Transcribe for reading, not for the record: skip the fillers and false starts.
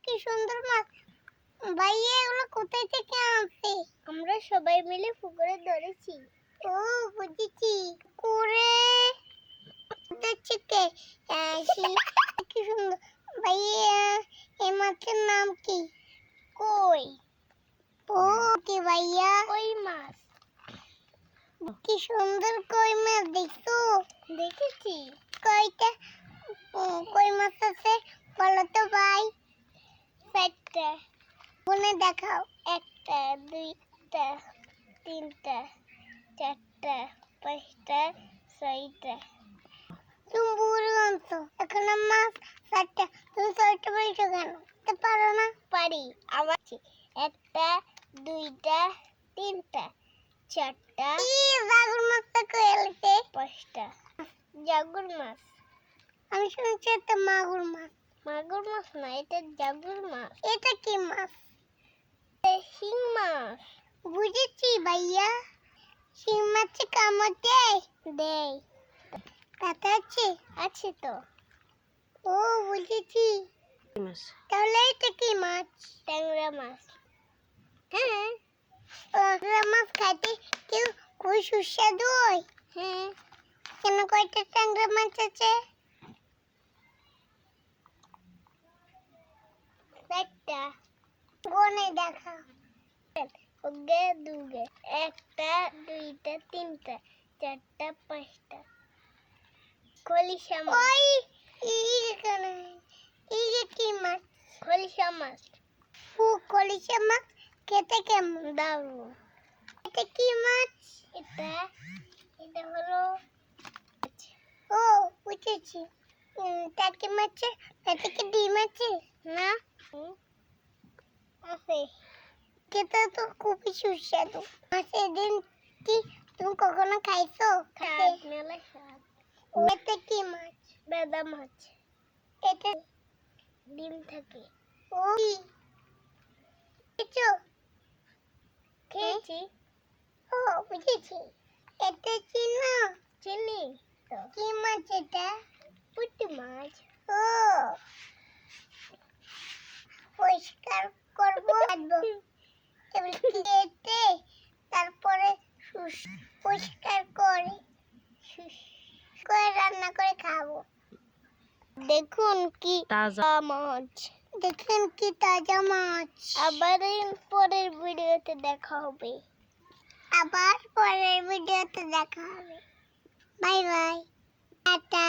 কি সুন্দর মাছ। ভাইয়া এগুলো কোথায় থেকে আনছে? আমরা সবাই মিলে পুকুরে ধরেছি। ও বুঝেছি, পুকুরে দেখছি কে? কি সুন্দর। ভাইয়া এই মাছের নাম কি? কই। ও কি ভাইয়া? কই মাছ। কি সুন্দর কই মাছ, দেখছো? দেখেছি। কয়টা কই মাছ আছে বলো তো ভাই? 4টা। গুনে দেখাও। 1টা 2টা 3টা 4টা 5টা 6টা। তুমি ভুল আনছো, এখানে মাছ 4টা, তুমি 6টা বলছো কেন? তো পারো না? পারি। আবার 1টা 2টা 3টা 4টা। জাগুর মাছটা কই এলিছে? 5টা। জাগুর মাছ। আমি শুনছি এটা মাগুর মাছ। মাগুর মাছ না, এটা জাগুর মাছ। এটা কি মাছ? শিং মাছ। বুঝেছি ভাইয়া। শিং মাছে কামড় দেয়? দেয়। ব্যথা আছে? আছে তো। ও বুঝেছি। তাহলে এটা কি মাছ? ট্যাংরা মাছ। হ্যাঁ। ট্যাংরা মাছ খাইতে কেউ খুব সুস্বাদু হয়? হ্যাঁ। কেন, কয়টা ট্যাংরা মাছ আছে? 4টা। গুনে দেখা। 1টা 2টা 3টা 4টা 5টা। খলিশা মাছ। ওই এইখানে এই যে কি মাছ? খলিশা মাছ। খলিশা মাছ খেতে কেমন? দারুণ। এটা কি মাছ? এটা হলো, ও বুঝেছি, টাকি মাছ। এটা কি ডিম আছে? না। আছে। খেতে তো খুবই সুস্বাদু। মাছের ডিম কি তুমি কখনো খাইছো? মেলা স্বাদ। এটা কি মাছ? বেদা মাছ। এটা ডিম থাকে। ও খেয়েছো? খেয়েছি। ও বুঝেছি। এটা চিনো? চিনি তো। কি মাছ এটা? পুঁটি মাছ। ও পরিষ্কার করবো। কেটে তারপরে পরিষ্কার করে রান্না করে খাবো। দেখুন কি তাজা মাছ। দেখুন কি তাজা মাছ। আবার পরের ভিডিওতে দেখা হবে। Bye bye. টাটা।